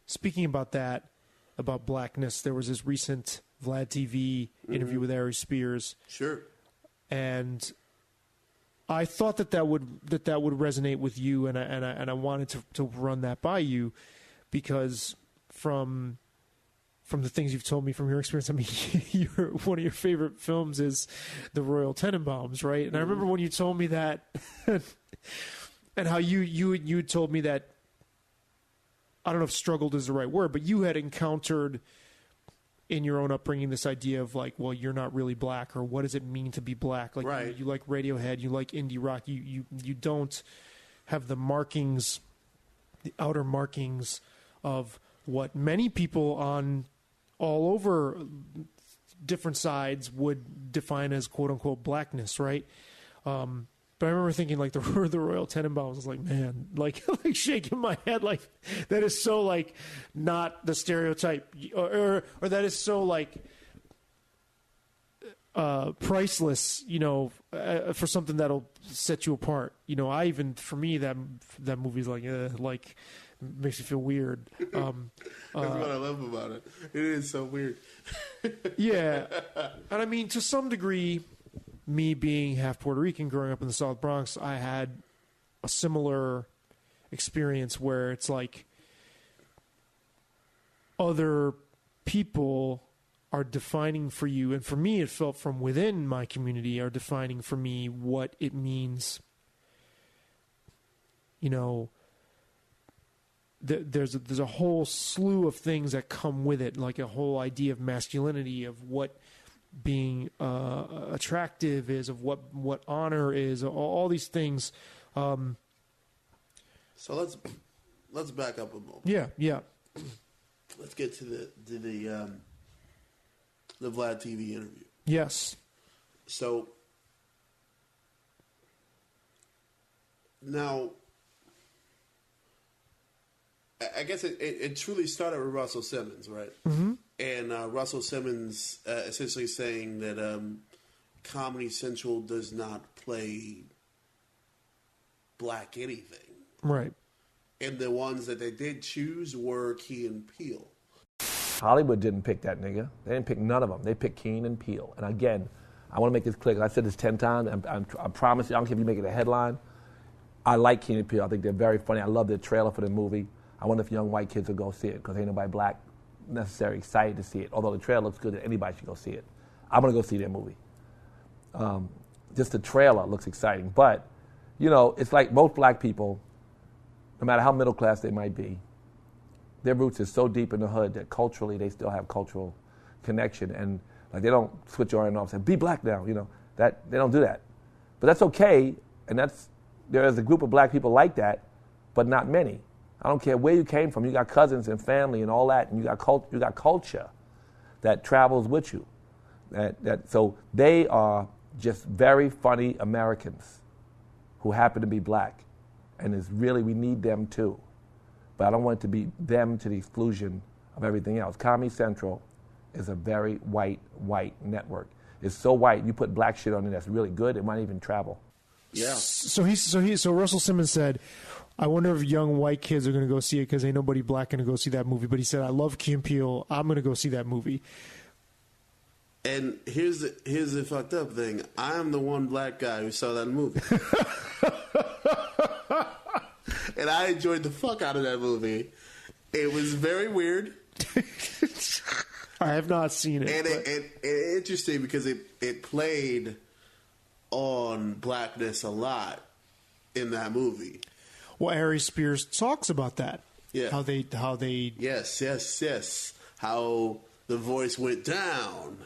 speaking about that, about blackness, there was this recent Vlad TV interview with Aries Spears. Sure. And I thought that would resonate with you, and I wanted to run that by you, because from the things you've told me from your experience, I mean, one of your favorite films is The Royal Tenenbaums, right? And I remember when you told me that, and how you told me that, I don't know if struggled is the right word, but you had encountered in your own upbringing this idea of like, well, you're not really black, or what does it mean to be black? Like, right. you like Radiohead, you like indie rock, you don't have the markings, the outer markings of what many people on all over different sides would define as quote unquote blackness, right? But I remember thinking, like, the Royal Tenenbaums, I was like, man, like shaking my head, like, that is so, like, not the stereotype, or that is so, like, priceless, you know, for something that'll set you apart. You know, for me, that movie's like makes me feel weird. That's what I love about it. It is so weird. Yeah. And I mean, to some degree, me being half Puerto Rican, growing up in the South Bronx, I had a similar experience where it's like other people are defining for you, and for me it felt from within my community, are defining for me what it means. You know, there's a whole slew of things that come with it, like a whole idea of masculinity, of what being attractive is, of what honor is, all these things. So let's back up a moment. Yeah. Let's get to the Vlad TV interview. Yes. So now, I guess it truly started with Russell Simmons, right? Mm-hmm. And Russell Simmons essentially saying that Comedy Central does not play black anything. Right. And the ones that they did choose were Key and Peele. Hollywood didn't pick that nigga. They didn't pick none of them. They picked Key and Peele. And again, I want to make this clear. I said this 10 times. I promise you, I don't care if you make it a headline. I like Key and Peele. I think they're very funny. I love the trailer for the movie. I wonder if young white kids will go see it, because ain't nobody black necessarily excited to see it. Although the trailer looks good, anybody should go see it. I'm going to go see their movie. Just the trailer looks exciting. But, you know, it's like most black people, no matter how middle class they might be, their roots is so deep in the hood that culturally they still have cultural connection. And like they don't switch on and off and say, be black now, you know. That they don't do that. But that's okay, and there is a group of black people like that, but not many. I don't care where you came from. You got cousins and family and all that, and you got culture that travels with you. So they are just very funny Americans who happen to be black, and we need them too. But I don't want it to be them to the exclusion of everything else. Comedy Central is a very white network. It's so white, you put black shit on it that's really good, it might even travel. Yeah. So Russell Simmons said, I wonder if young white kids are going to go see it because ain't nobody black going to go see that movie. But he said, I love Key and Peele. I'm going to go see that movie. And here's the fucked up thing. I'm the one black guy who saw that movie. And I enjoyed the fuck out of that movie. It was very weird. I have not seen it. And interesting because it played on blackness a lot in that movie. Well, Aries Spears talks about that. Yeah. How they Yes. How the voice went down.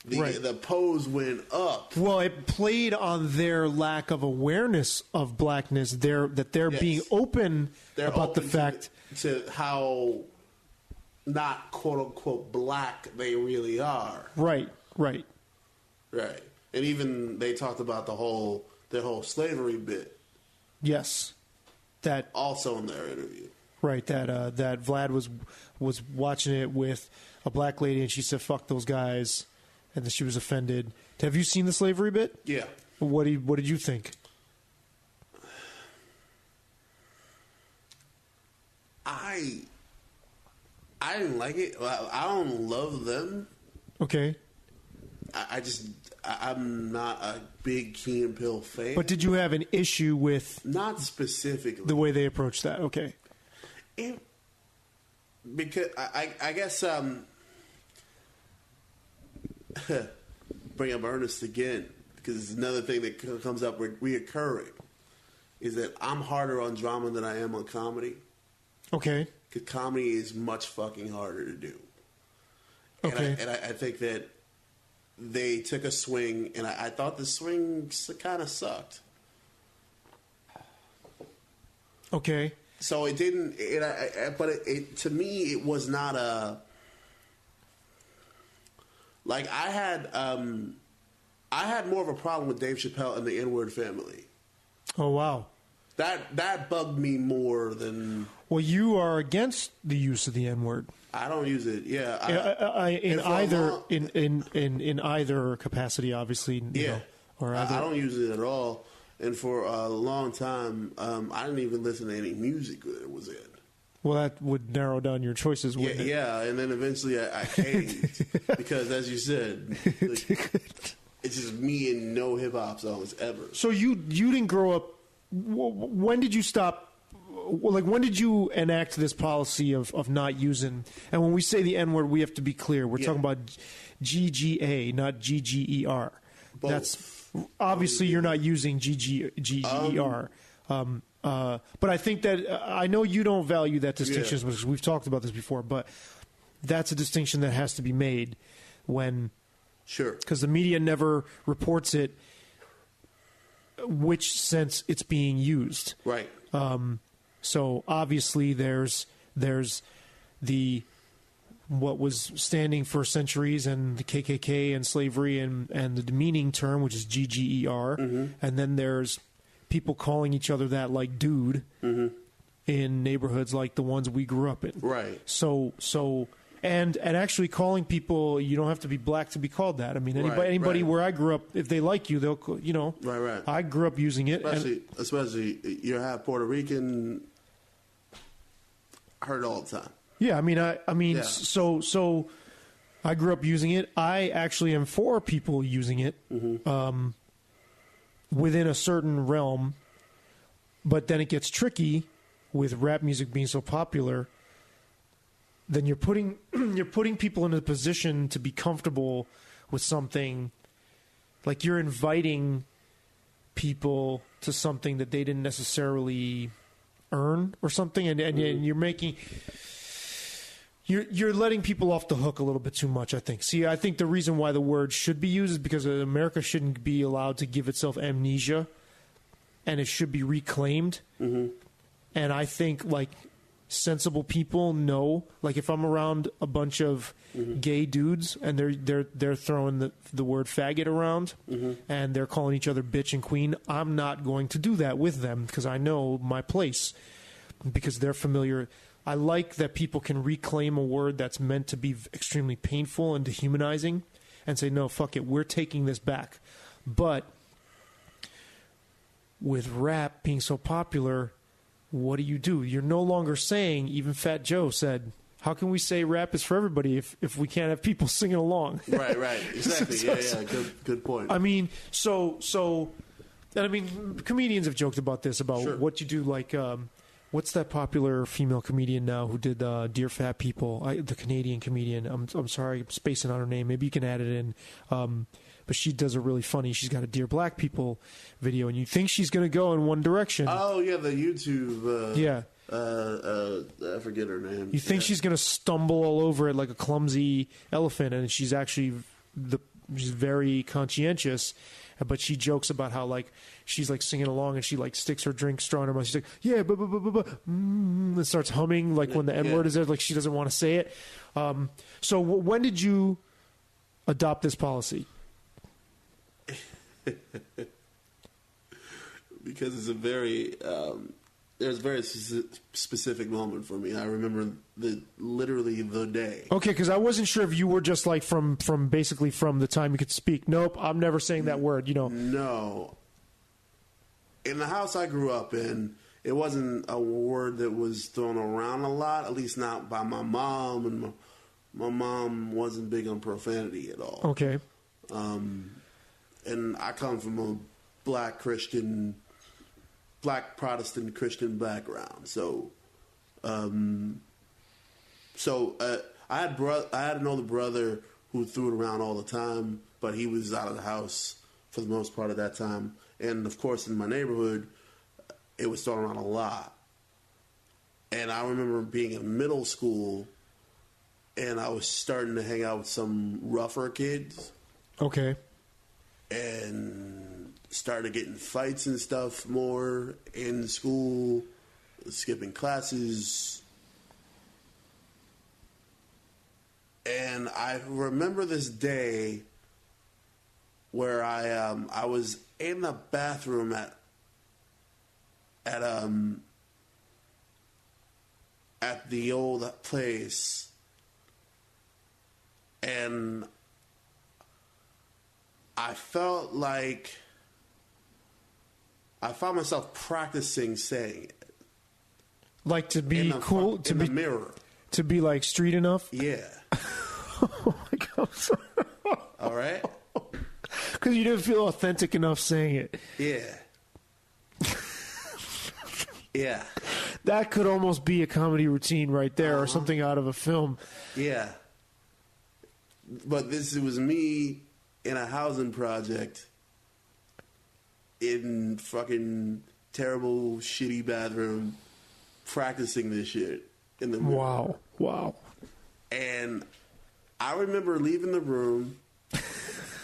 The pose went up. Well, it played on their lack of awareness of blackness. They're being open about the fact to how not quote unquote black they really are. Right. And even they talked about their whole slavery bit. Yes. That also in their interview. Right. That Vlad was watching it with a black lady and she said, "Fuck those guys." And then she was offended. Have you seen the slavery bit? Yeah. What did you think? I didn't like it. I don't love them. Okay. I'm not a big Key and Peele fan. But did you have an issue with not specifically the way they approached that? Okay. Because I guess bring up Ernest again, because it's another thing that comes up reoccurring, is that I'm harder on drama than I am on comedy. Okay. Because comedy is much fucking harder to do. Okay. And I think that they took a swing, and I thought the swing kind of sucked. Okay. So it didn't, but to me, it was not a, like I had more of a problem with Dave Chappelle and the N-word family. Oh, wow. That bugged me more than. Well, you are against the use of the N-word. I don't use it. Yeah, in either capacity, obviously. You know, or either. I don't use it at all. And for a long time, I didn't even listen to any music that it was in. Well, that would narrow down your choices, wouldn't it? Yeah, and then eventually I caved because, as you said, it's just me and no hip hop songs ever. So you didn't grow up. When did you stop? Like, when did you enact this policy of not using? And when we say the N word, we have to be clear. We're talking about GGA, not GGER. Both. That's obviously you're not using GGER. But I think that I know you don't value that distinction because we've talked about this before. But that's a distinction that has to be made when, because the media never reports it, which sense it's being used. Right. So obviously there's the what was standing for centuries and the KKK and slavery and the demeaning term, which is GGER, and then there's people calling each other that, like dude, in neighborhoods like the ones we grew up in. Right. So and actually calling people, you don't have to be black to be called that. I mean, anybody where I grew up, if they like you, they'll, you know. Right. I grew up using it. Especially you're half Puerto Rican. I heard it all the time. Yeah, so I grew up using it. I actually am for people using it within a certain realm, but then it gets tricky with rap music being so popular. Then you're putting people in a position to be comfortable with something, like you're inviting people to something that they didn't necessarily earn or something, and you're making. You're letting people off the hook a little bit too much, I think. See, I think the reason why the word should be used is because America shouldn't be allowed to give itself amnesia, and it should be reclaimed. And I think, like, sensible people know, like, if I'm around a bunch of gay dudes and they're throwing the word faggot around and they're calling each other bitch and queen, I'm not going to do that with them because I know my place, because they're familiar. I like that people can reclaim a word that's meant to be extremely painful and dehumanizing and say, no, fuck it, we're taking this back. But with rap being so popular, what do? You're no longer saying, even Fat Joe said, how can we say rap is for everybody if we can't have people singing along? Right, exactly. Good point. I mean, and I mean, comedians have joked about this, about what you do, like, what's that popular female comedian now who did Dear Fat People? The Canadian comedian. I'm sorry, I'm spacing on her name. Maybe you can add it in. But she does a really funny. She's got a Dear Black People video, and you think she's going to go in one direction. Oh yeah, the YouTube. Yeah. I forget her name. You think she's going to stumble all over it like a clumsy elephant, and she's actually she's very conscientious. But she jokes about how, like, she's like singing along and she like sticks her drink straw in her mouth. She's like, yeah, and starts humming like when the N word is there, like she doesn't want to say it. So when did you adopt this policy? Because it's a very there's a very specific moment for me. I remember literally the day. Okay, because I wasn't sure if you were just like from basically from the time you could speak. Nope, I'm never saying that word. You know. No. In the house I grew up in, it wasn't a word that was thrown around a lot, at least not by my mom, and my mom wasn't big on profanity at all. Okay. And I come from a black Protestant Christian background, so I had an older brother who threw it around all the time, but he was out of the house for the most part of that time. And of course, in my neighborhood, it was thrown around a lot. And I remember being in middle school, and I was starting to hang out with some rougher kids. Okay. And started getting fights and stuff more in school, skipping classes. And I remember this day where I was in the bathroom at the old place, and I felt like I found myself practicing saying it. Like to be cool, to be in the mirror, to be like street enough. yeah. Oh my God! I'm sorry. All right. Because you didn't feel authentic enough saying it. Yeah. Yeah. That could almost be a comedy routine right there, or something out of a film. Yeah. But it was me in a housing project in fucking terrible, shitty bathroom practicing this shit in the mirror. Wow. And I remember leaving the room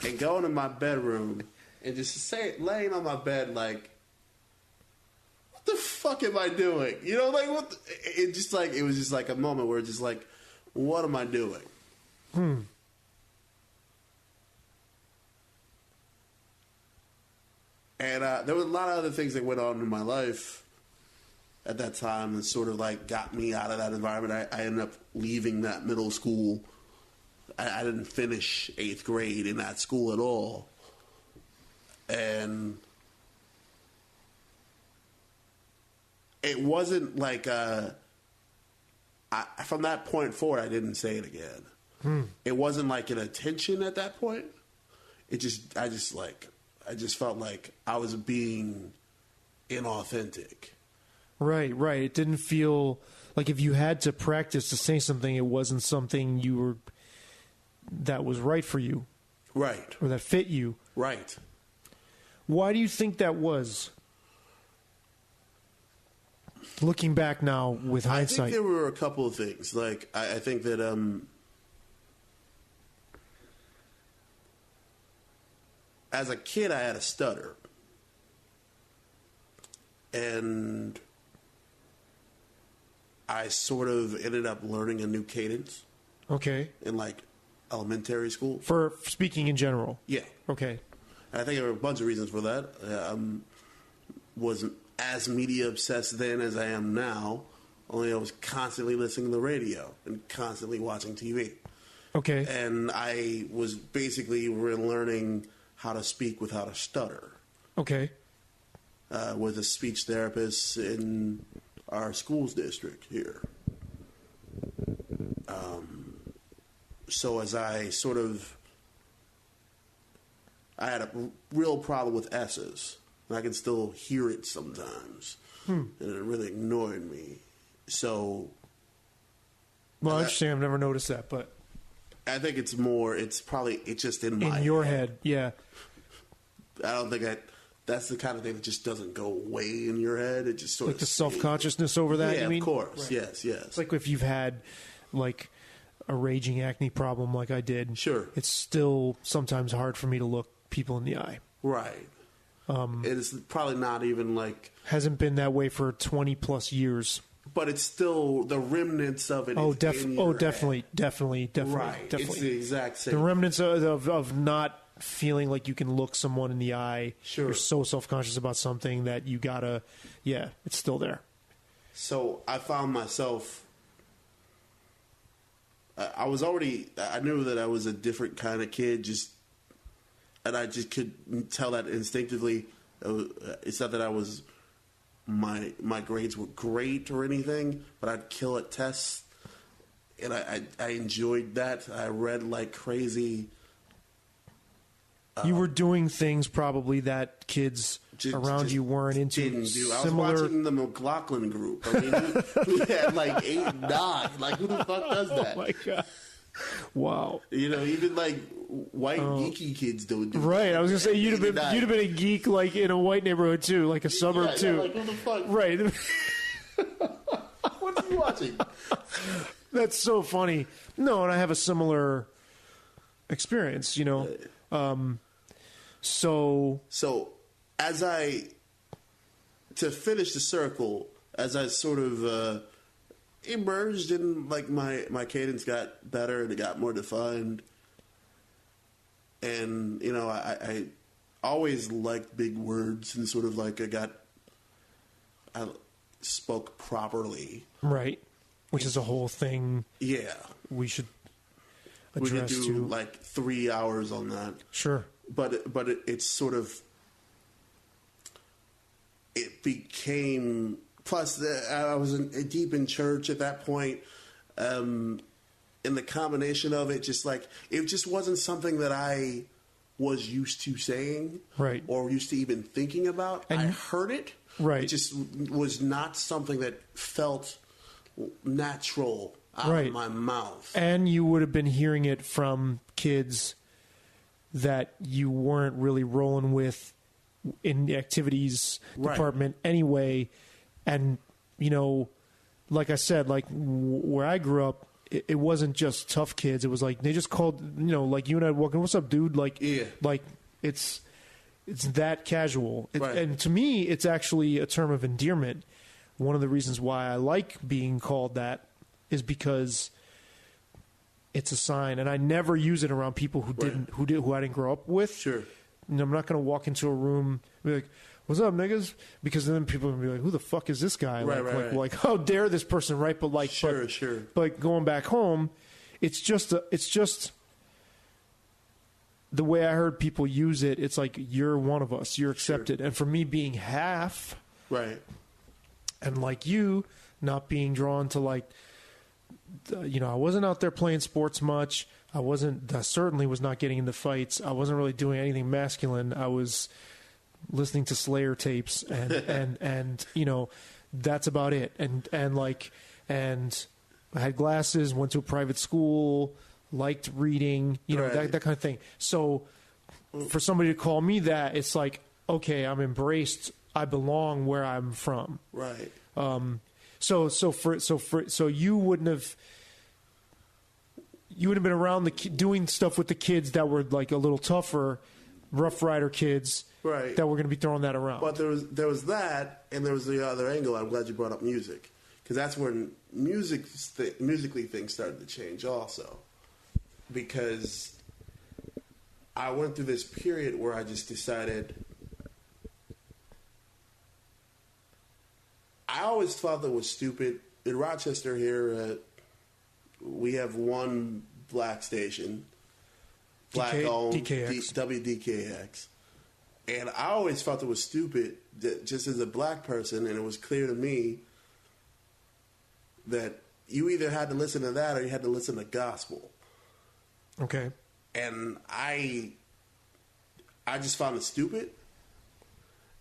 and going to my bedroom and just laying on my bed like, what the fuck am I doing? You know, like it was just like a moment where it's just like, what am I doing? And there was a lot of other things that went on in my life at that time that sort of like got me out of that environment. I ended up leaving that middle school. I didn't finish 8th grade in that school at all. And it wasn't like from that point forward, I didn't say it again. It wasn't like an attention at that point. I just felt like I was being inauthentic. Right. It didn't feel like if you had to practice to say something, it wasn't something that was right for you. Right. Or that fit you. Right. Why do you think that was? Looking back now with hindsight. I think there were a couple of things. Like, I think that as a kid, I had a stutter. And I sort of ended up learning a new cadence. Okay. In, like, elementary school. For speaking in general? Yeah. Okay. And I think there were a bunch of reasons for that. Wasn't as media obsessed then as I am now. Only I was constantly listening to the radio and constantly watching TV. Okay. And I was basically learning how to speak without a stutter. Okay. With a speech therapist in our schools district here. So as I had a real problem with S's. And I can still hear it sometimes. And it really annoyed me. So... Well, interesting. I've never noticed that, but... I think it's just in my in your head. Yeah. I don't think that's the kind of thing that just doesn't go away in your head. It just sort like of... the self-consciousness over that, yeah, you mean? of course. Right. Yes. It's like if you've had, like, a raging acne problem like I did. Sure. It's still sometimes hard for me to look people in the eye. Right. It's probably not even like... Hasn't been that way for 20-plus years. But it's still... The remnants of it definitely. Right. Definitely. It's the exact same. The remnants of not feeling like you can look someone in the eye. Sure. You're so self-conscious about something that you gotta... Yeah, it's still there. So I found myself... I knew that I was a different kind of kid, and I just could tell that instinctively. It's not that I was my grades were great or anything, but I'd kill at tests, and I enjoyed that. I read like crazy. You were doing things probably that kids around you weren't into. Didn't do. I Similar... was watching the McLaughlin group. I mean, who had like 8, 9. Like, who the fuck does that? Oh my god! Wow. You know, even like white geeky kids don't do. Right. I was gonna say you'd have been a geek like in a white neighborhood too, like a suburb too. Yeah, like, who the fuck? Right. What are you watching? That's so funny. No, and I have a similar experience. You know. So as to finish the circle, as I sort of emerged and like my cadence got better and it got more defined, and you know I always liked big words and sort of like I spoke properly, right, which is a whole thing. Yeah, we should address. We could do like 3 hours on that. Sure. But it's sort of, it became, plus I was deep in church at that point, and the combination of it it just wasn't something that I was used to saying, right, or used to even thinking about. And I heard it, right. It just was not something that felt natural out of my mouth. And you would have been hearing it from kids that you weren't really rolling with in the activities department anyway. And, you know, like I said, like where I grew up, it wasn't just tough kids. It was like, they just called, you know, like you and I walking, what's up, dude? Like, yeah. Like it's that casual. Right. And to me, it's actually a term of endearment. One of the reasons why I like being called that is because it's a sign, and I never use it around people who who I didn't grow up with. Sure. And I'm not going to walk into a room and be like, "What's up, niggas?" Because then people are going to be like, "Who the fuck is this guy?" Like, how dare this person, right? But like, sure. But going back home, it's just the way I heard people use it. It's like, you're one of us, you're accepted. Sure. And for me being half, right, and like you not being drawn to like. You know, I wasn't out there playing sports much. I certainly was not getting into fights. I wasn't really doing anything masculine. I was listening to Slayer tapes and you know, that's about it. And I had glasses, went to a private school, liked reading, you know, that kind of thing. So for somebody to call me that, it's like, okay, I'm embraced. I belong where I'm from. Right. So you wouldn't have been around doing stuff with the kids that were like a little tougher, Rough Rider kids, right? That were going to be throwing that around. But there was that, and there was the other angle. I'm glad you brought up music, because that's when musically things started to change also, because I went through this period where I just decided. I always thought that was stupid. In Rochester here, we have one black station, black-owned, WDKX. And I always thought that was stupid, that just as a black person, and it was clear to me that you either had to listen to that or you had to listen to gospel. Okay. And I just found it stupid.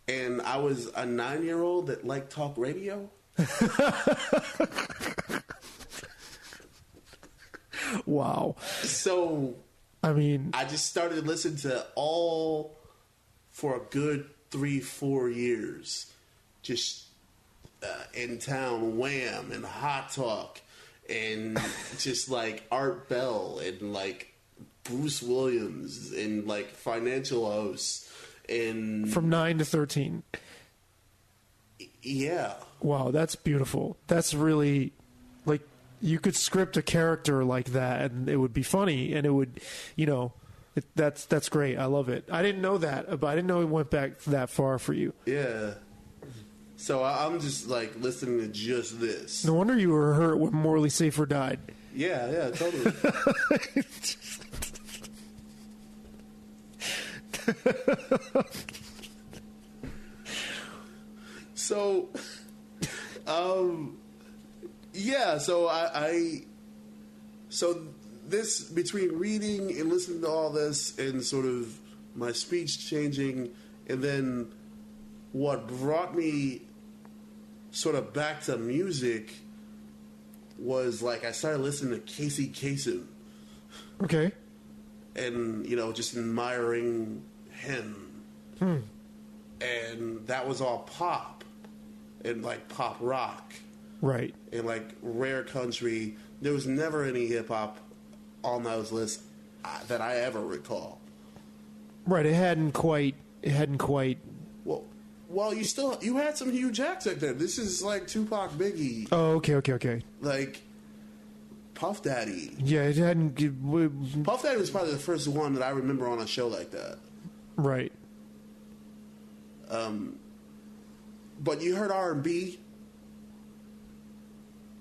And I was a 9-year-old that liked talk radio. Wow. So, I mean, I just started to listen to all for a good 3-4 years. Just in town, Wham and Hot Talk, and just like Art Bell and like Bruce Williams and like Financial House. And from 9 to 13. Yeah. Wow, that's beautiful. That's really, like, you could script a character like that and it would be funny, and it would, you know, that's great. I love it. I didn't know that, but I didn't know it went back that far for you. Yeah. So I'm just like listening to just this. No wonder you were hurt when Morley Safer died. Yeah, totally. So, yeah. So so this, between reading and listening to all this and sort of my speech changing, and then what brought me sort of back to music was like I started listening to Casey Kasem. Okay. And, just admiring him. And that was all pop and like pop rock. Right. And like rare country. There was never any hip hop on those lists that I ever recall. Right. It hadn't quite. Well, you had some huge acts like that. This is like Tupac, Biggie. Oh, okay. Like Puff Daddy. Yeah, it hadn't. Puff Daddy was probably the first one that I remember on a show like that. Right. But you heard R&B.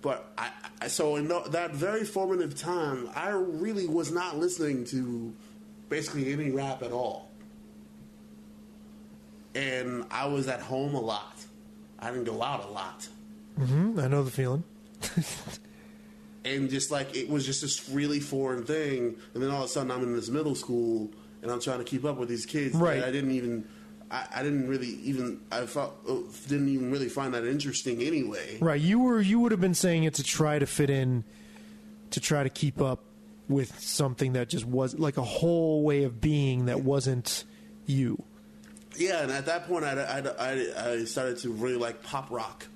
But so in that very formative time, I really was not listening to basically any rap at all. And I was at home a lot. I didn't go out a lot. Mm-hmm. I know the feeling. And just like, it was just this really foreign thing. And then all of a sudden I'm in this middle school and I'm trying to keep up with these kids. Right. I didn't even really find that interesting anyway. Right. You would have been saying it to try to fit in, to try to keep up with something that just was like a whole way of being that wasn't you. Yeah, and at that point, I started to really like pop rock,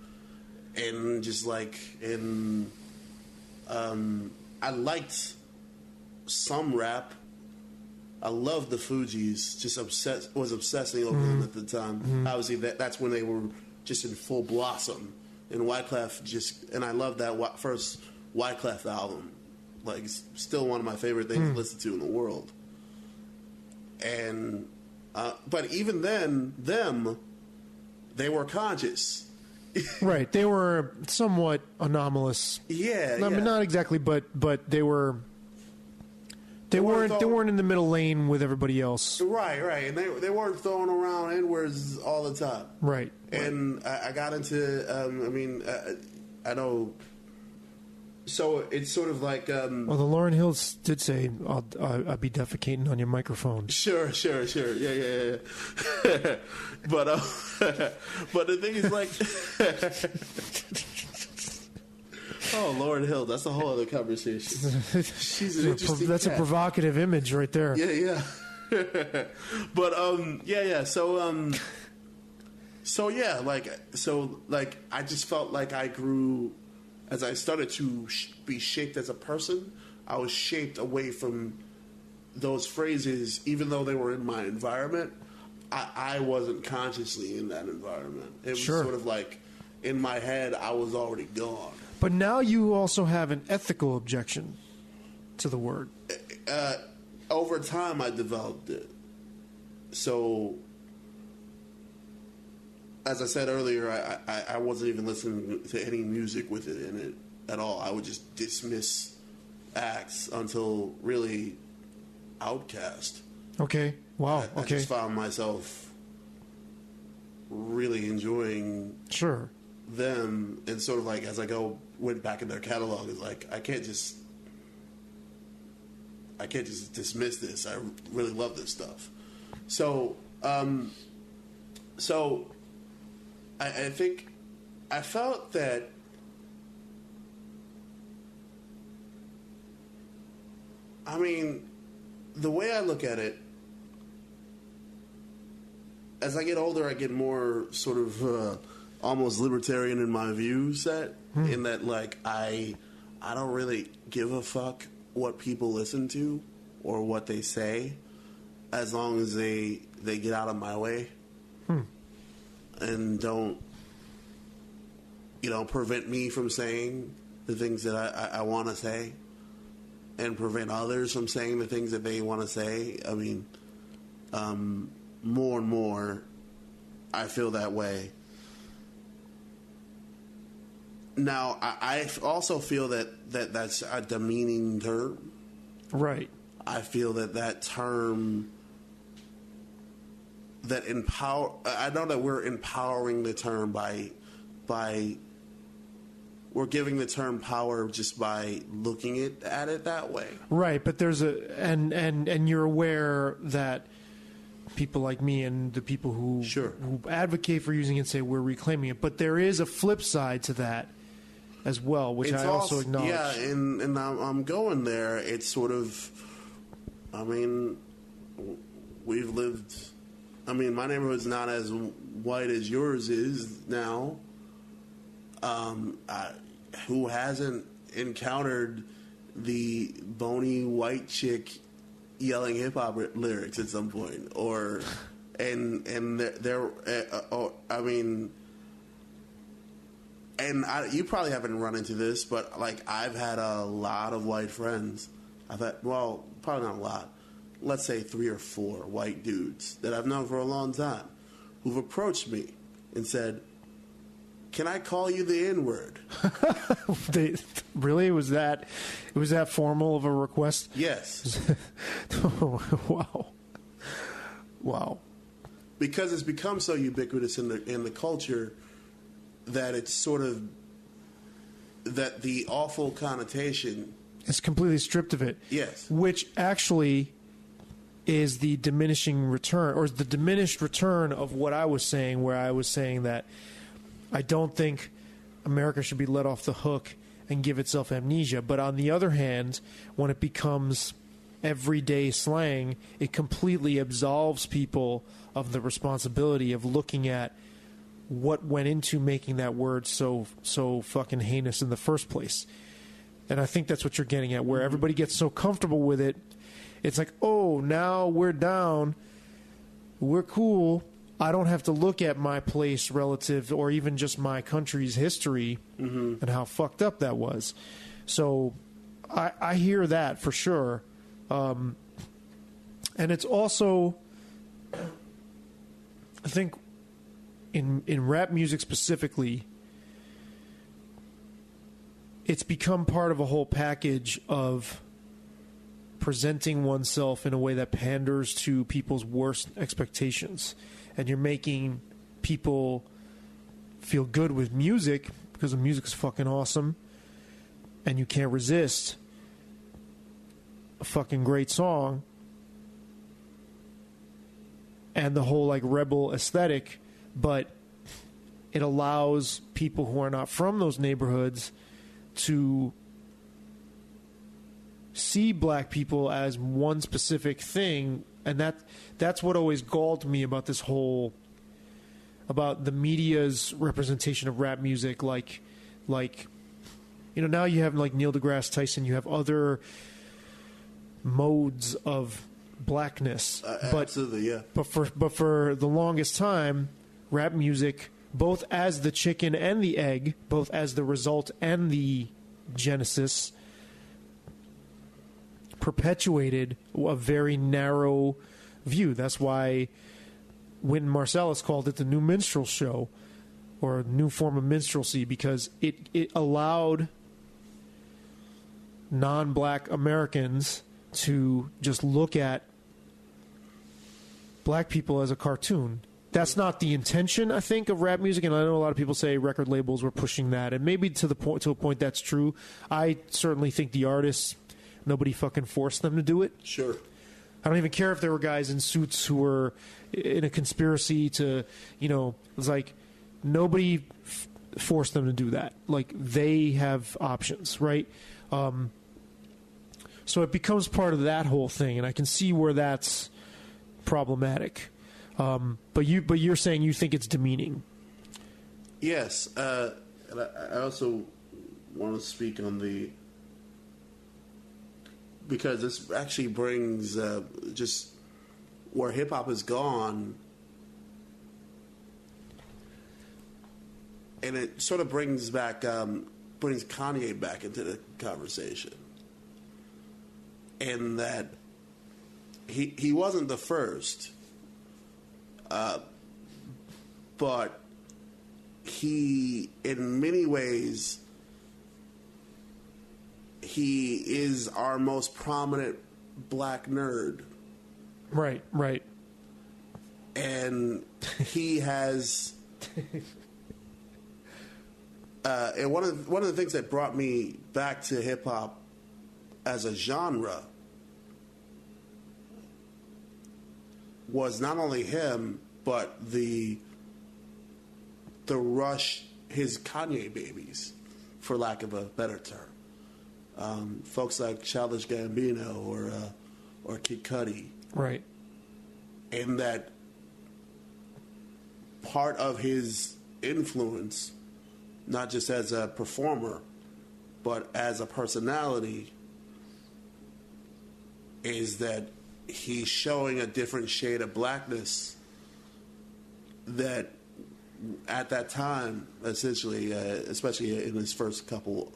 and just like, and I liked some rap. I loved the Fugees. Just was obsessing over them at the time. Mm-hmm. Obviously, that's when they were just in full blossom. And Wyclef and I loved that first Wyclef album. Like, still one of my favorite things to listen to in the world. And but even then, they were conscious. Right, they were somewhat anomalous. Yeah, I mean, not exactly, but they were. They weren't in the middle lane with everybody else. Right, and they weren't throwing around N-words all the time. Right. And I got into. I know. So it's sort of like. Well, the Lauryn Hills did say, "I'll be defecating on your microphone." Sure. Yeah. But the thing is, like. Oh, Lauryn Hill, that's a whole other conversation. She's an interesting That's cat. A provocative image right there. Yeah. But yeah. So I just felt like I grew as I started to be shaped as a person. I was shaped away from those phrases, even though they were in my environment. I wasn't consciously in that environment. It was sort of like in my head, I was already gone. But now you also have an ethical objection to the word. Over time, I developed it. So, as I said earlier, I wasn't even listening to any music with it in it at all. I would just dismiss acts until really Outkast. Okay. Wow. I just found myself really enjoying them, and sort of like as I went back in their catalog, it's like I can't just dismiss this. I really love this stuff. So I think I felt that the way I look at it, as I get older, I get more sort of almost libertarian in my view set, in that like I don't really give a fuck what people listen to or what they say, as long as they get out of my way and don't prevent me from saying the things that I want to say, and prevent others from saying the things that they want to say. I mean, more and more, I feel that way. Now, I also feel that's a demeaning term. Right. I feel that term that empower. I know that we're empowering the term by we're giving the term power just by looking at it that way. Right, but there's and you're aware that people like me and the people who advocate for using it say we're reclaiming it, but there is a flip side to that as well, which I also acknowledge. Yeah, and I'm going there. It's sort of, I mean, we've lived. I mean, my neighborhood's not as white as yours is now. Who hasn't encountered the bony white chick yelling hip hop lyrics at some point, or I mean, and you probably haven't run into this, but like I've had a lot of white friends. I've had, well, probably not a lot. Let's say 3 or 4 white dudes that I've known for a long time who've approached me and said, "Can I call you the N-word?" Really? Was that formal of a request? Yes. Wow. Because it's become so ubiquitous in the culture that it's sort of that the awful connotation is completely stripped of it. Yes. Which actually is the diminishing return, or the diminished return of what I was saying, where I was saying that I don't think America should be let off the hook and give itself amnesia. But on the other hand, when it becomes everyday slang, it completely absolves people of the responsibility of looking at what went into making that word so fucking heinous in the first place. And I think that's what you're getting at, where everybody gets so comfortable with it. It's like, oh, now we're down. We're cool. I don't have to look at my place relative or even just my country's history and how fucked up that was. So I hear that for sure. And it's also, I think, in rap music specifically, it's become part of a whole package of presenting oneself in a way that panders to people's worst expectations. And you're making people feel good with music because the music's fucking awesome, and you can't resist a fucking great song and the whole like rebel aesthetic, but it allows people who are not from those neighborhoods to see black people as one specific thing. And that's what always galled me about this whole, about the media's representation of rap music. Like, you know, now you have like Neil deGrasse Tyson, you have other modes of blackness. Absolutely, yeah. But for the longest time, rap music, both as the chicken and the egg, both as the result and the genesis, perpetuated a very narrow view. That's why Wynton Marsalis called it the new minstrel show, or a new form of minstrelsy, because it allowed non-black Americans to just look at black people as a cartoon. That's not the intention, I think, of rap music, and I know a lot of people say record labels were pushing that, and maybe to a point that's true. I certainly think the artists, nobody fucking forced them to do it. Sure. I don't even care if there were guys in suits who were in a conspiracy to, you know, it's like nobody forced them to do that. Like, they have options, right? So it becomes part of that whole thing, and I can see where that's problematic. But you're saying you think it's demeaning. Yes. And I also want to speak on because this actually brings just where hip-hop has gone, and it sort of brings Kanye back into the conversation, and that he wasn't the first, but he, in many ways, he is our most prominent black nerd. Right. And he has, and one of the things that brought me back to hip hop as a genre was not only him, but the Rush, his Kanye babies, for lack of a better term. Folks like Childish Gambino or Kid Cudi. Right. And that part of his influence, not just as a performer, but as a personality, is that he's showing a different shade of blackness that at that time, essentially, especially in his first couple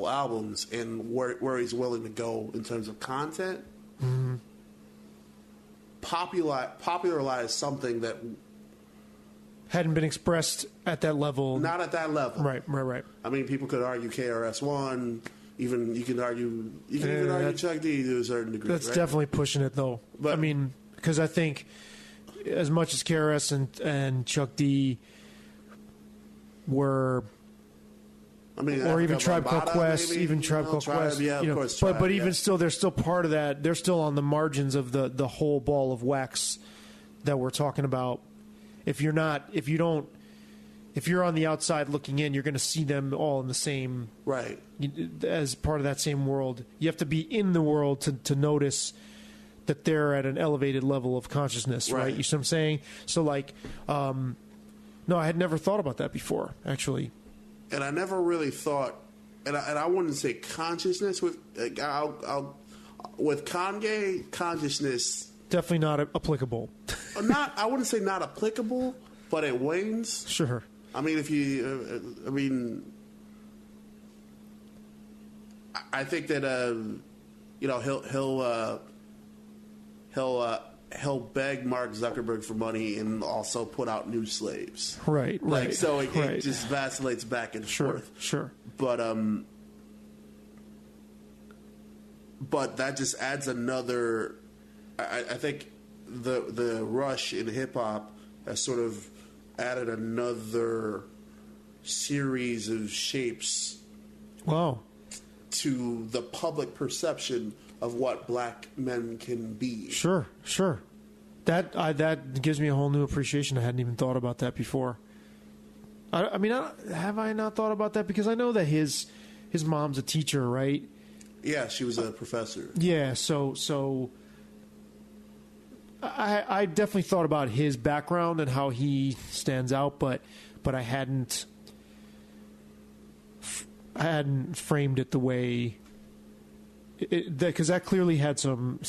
albums, and where he's willing to go in terms of content, mm-hmm. popularize something that hadn't been expressed at that level. Not at that level. Right. I mean, people could argue KRS-One. Even you can argue Chuck D to a certain degree. That's right? definitely pushing it, though. But I mean, because I think as much as KRS and Chuck D were, or even Tribe Called Quest, yeah, of course. But even still, they're still part of that. They're still on the margins of the whole ball of wax that we're talking about. If you're on the outside looking in, you're going to see them all in the same, right, as part of that same world. You have to be in the world to notice that they're at an elevated level of consciousness, right? You see what I'm saying? So, like, no, I had never thought about that before, actually. And I never really thought, and I wouldn't say consciousness with with Kanye, consciousness definitely not applicable. I wouldn't say not applicable, but it wanes. Sure. I mean, I think that he'll beg Mark Zuckerberg for money and also put out new slaves. Right. So it just vacillates back and forth. Sure. But that just adds another. I think the rush in hip hop has sort of added another series of shapes. Wow. To the public perception of what black men can be. Sure. That gives me a whole new appreciation. I hadn't even thought about that before. Have I not thought about that? Because I know that his mom's a teacher, right? Yeah, she was a professor. Yeah, so I definitely thought about his background and how he stands out, but I hadn't framed it the way because that clearly had some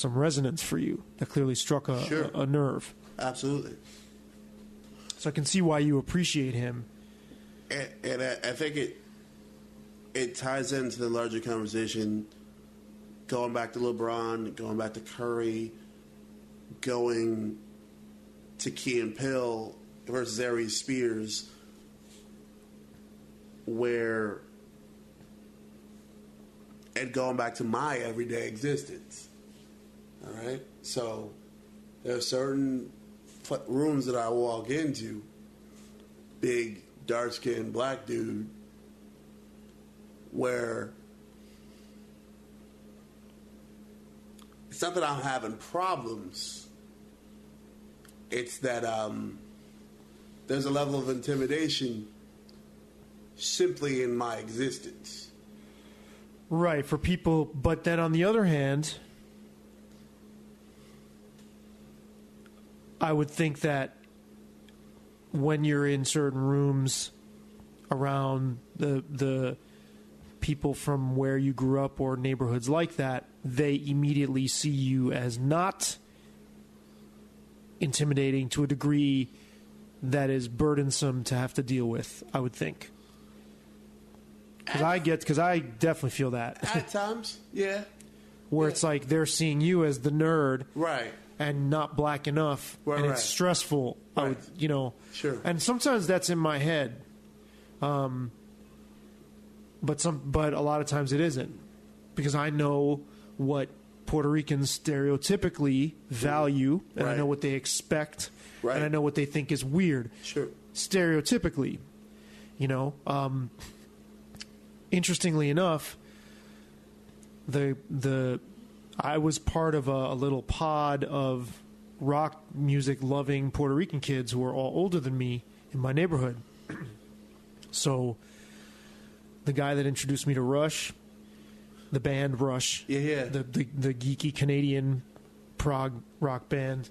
resonance for you. That clearly struck a nerve. Absolutely. So I can see why you appreciate him. And I think it ties into the larger conversation. Going back to LeBron, going back to Curry, going to Key and Peele versus Aries Spears, and going back to my everyday existence. All right? So there are certain rooms that I walk into, big, dark-skinned black dude, where it's not that I'm having problems. It's that there's a level of intimidation simply in my existence. Right, for people. But then on the other hand, I would think that when you're in certain rooms around the people from where you grew up or neighborhoods like that, they immediately see you as not intimidating to a degree that is burdensome to have to deal with, I would think. Because I definitely feel that. At times, yeah. Where it's like they're seeing you as the nerd. Right. And not black enough. Right, and it's stressful. Right. Sure. And sometimes that's in my head. But a lot of times it isn't, because I know what Puerto Ricans stereotypically value, and I Right. know what they expect, Right. and I know what they think is weird. Sure. Stereotypically, you know. Interestingly enough, I was part of a little pod of rock music loving Puerto Rican kids who were all older than me in my neighborhood. So the guy that introduced me to Rush, the band Rush, Yeah. the geeky Canadian prog rock band.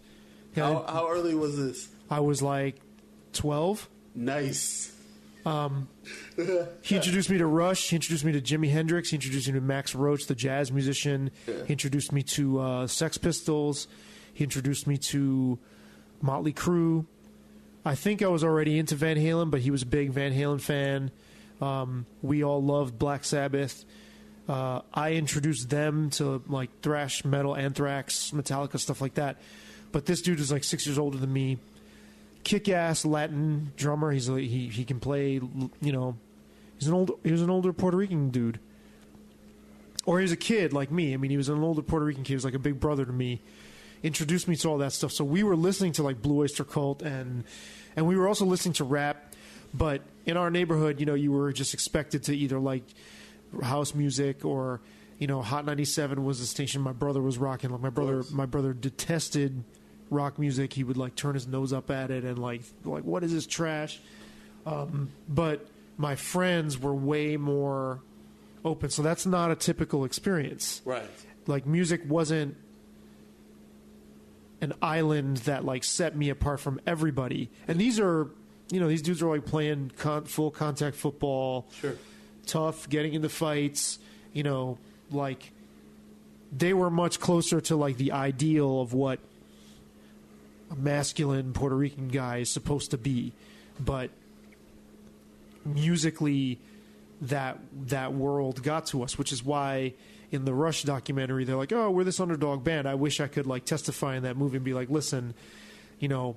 How early was this? I was like 12. Nice. He introduced me to Rush. He introduced me to Jimi Hendrix. He introduced me to Max Roach, the jazz musician. Yeah. He introduced me to Sex Pistols. He introduced me to Motley Crue. I think I was already into Van Halen, but he was a big Van Halen fan. We all loved Black Sabbath. I introduced them to like thrash metal, Anthrax, Metallica, stuff like that. But this dude is like 6 years older than me. Kick-ass Latin drummer. He can play. You know, he was an older Puerto Rican dude, or he was a kid like me. I mean, he was an older Puerto Rican kid. He was like a big brother to me. Introduced me to all that stuff. So we were listening to like Blue Oyster Cult, and we were also listening to rap. But in our neighborhood, you know, you were just expected to either like house music or, you know, Hot 97 was the station my brother was rocking. Like my brother detested rock music. He would like turn his nose up at it and like what is this trash? But my friends were way more open. So that's not a typical experience. Right. Like music wasn't an island that like set me apart from everybody. And these are, you know, these dudes are like playing full contact football. Sure. Tough, getting into fights, you know, like they were much closer to like the ideal of what a masculine Puerto Rican guy is supposed to be. But musically that world got to us, which is why in the Rush documentary they're like, oh, we're this underdog band. I wish I could like testify in that movie and be like, listen, you know,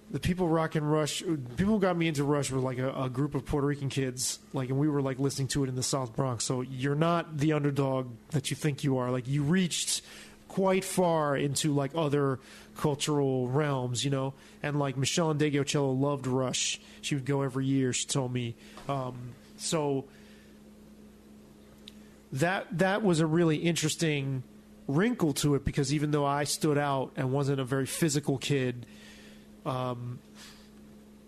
the people rocking Rush, people who got me into Rush were like a group of Puerto Rican kids, like, and we were like listening to it in the South Bronx. So you're not the underdog that you think you are. Like you reached quite far into like other cultural realms, you know. And like Michelle Ndegeocello loved Rush. She would go every year. She told me. So that was a really interesting wrinkle to it, because even though I stood out and wasn't a very physical kid.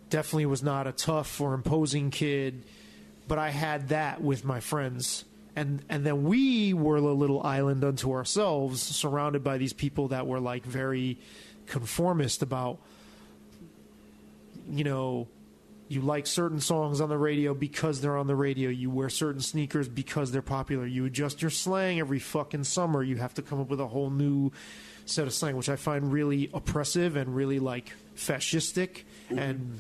Definitely was not a tough or imposing kid, but I had that with my friends, and then we were a little island unto ourselves, surrounded by these people that were like very conformist about, you know, you like certain songs on the radio because they're on the radio, you wear certain sneakers because they're popular, you adjust your slang every fucking summer, you have to come up with a whole new set of slang, which I find really oppressive and really like fascistic and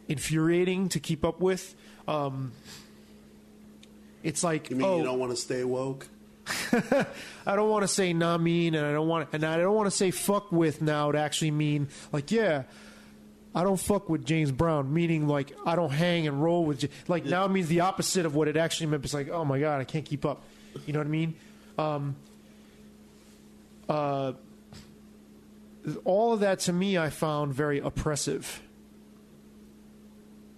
infuriating to keep up with. It's like, You mean you don't want to stay woke? I don't want to say nah mean, and I don't want to say fuck with now to actually mean like, yeah, I don't fuck with James Brown, meaning like I don't hang and roll with like now it means the opposite of what it actually meant. It's like, oh my god, I can't keep up. You know what I mean? All of that to me I found very oppressive.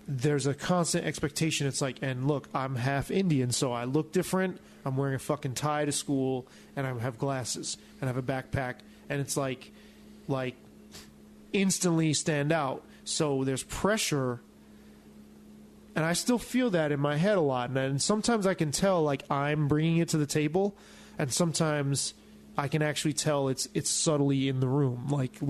There's a constant expectation. It's like, and look, I'm half Indian, so I look different. I'm wearing a fucking tie to school, and I have glasses, and I have a backpack, and it's like instantly stand out. So there's pressure, and I still feel that in my head a lot. And sometimes I can tell like I'm bringing it to the table, and sometimes I can actually tell it's subtly in the room, like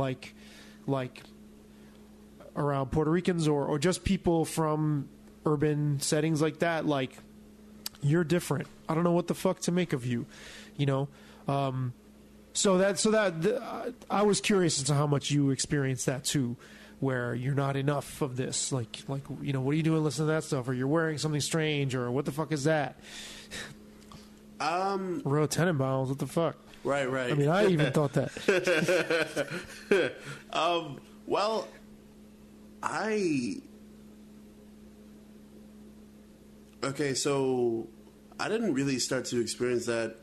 around Puerto Ricans or just people from urban settings like that. Like, you're different. I don't know what the fuck to make of you, you know. I was curious as to how much you experienced that too, where you're not enough of this. Like you know, what are you doing listening to that stuff? Or you're wearing something strange, or what the fuck is that? Royal Tenenbaums, what the fuck? Right. I mean, I even thought that. Well, okay, so I didn't really start to experience that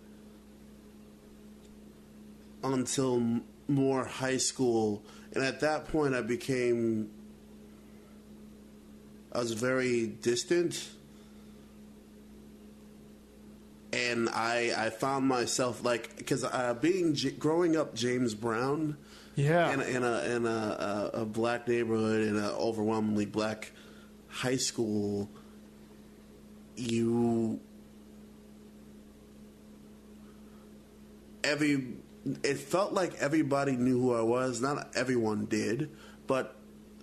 until more high school. And at that point, I was very distant. And I found myself because growing up James Brown, Yeah. in a black neighborhood, in an overwhelmingly black high school, it felt like everybody knew who I was. Not everyone did, but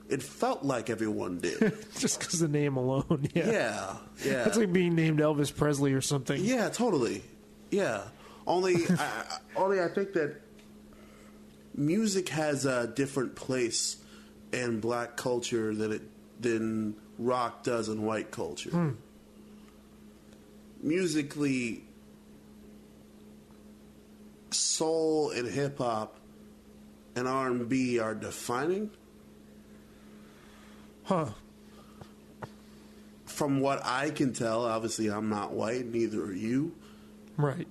it felt like everyone did. Just because the name alone, yeah. Yeah. That's like being named Elvis Presley or something. Yeah, totally. Yeah. Only I think that music has a different place in black culture than rock does in white culture. Musically, soul and hip hop and R&B are defining. Huh. From what I can tell, obviously I'm not white, neither are you. Right.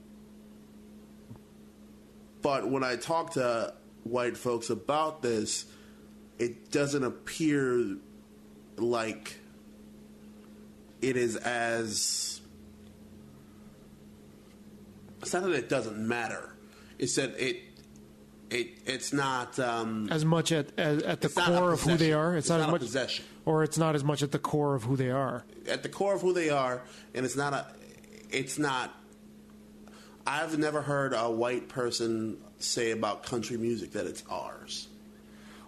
But when I talk to white folks about this, it doesn't appear like it is as... It's not that it doesn't matter. It's that it's not... as much at the core of who they are. It's not as much possession. Or it's not as much at the core of who they are. At the core of who they are, and it's not... I've never heard a white person say about country music that it's ours.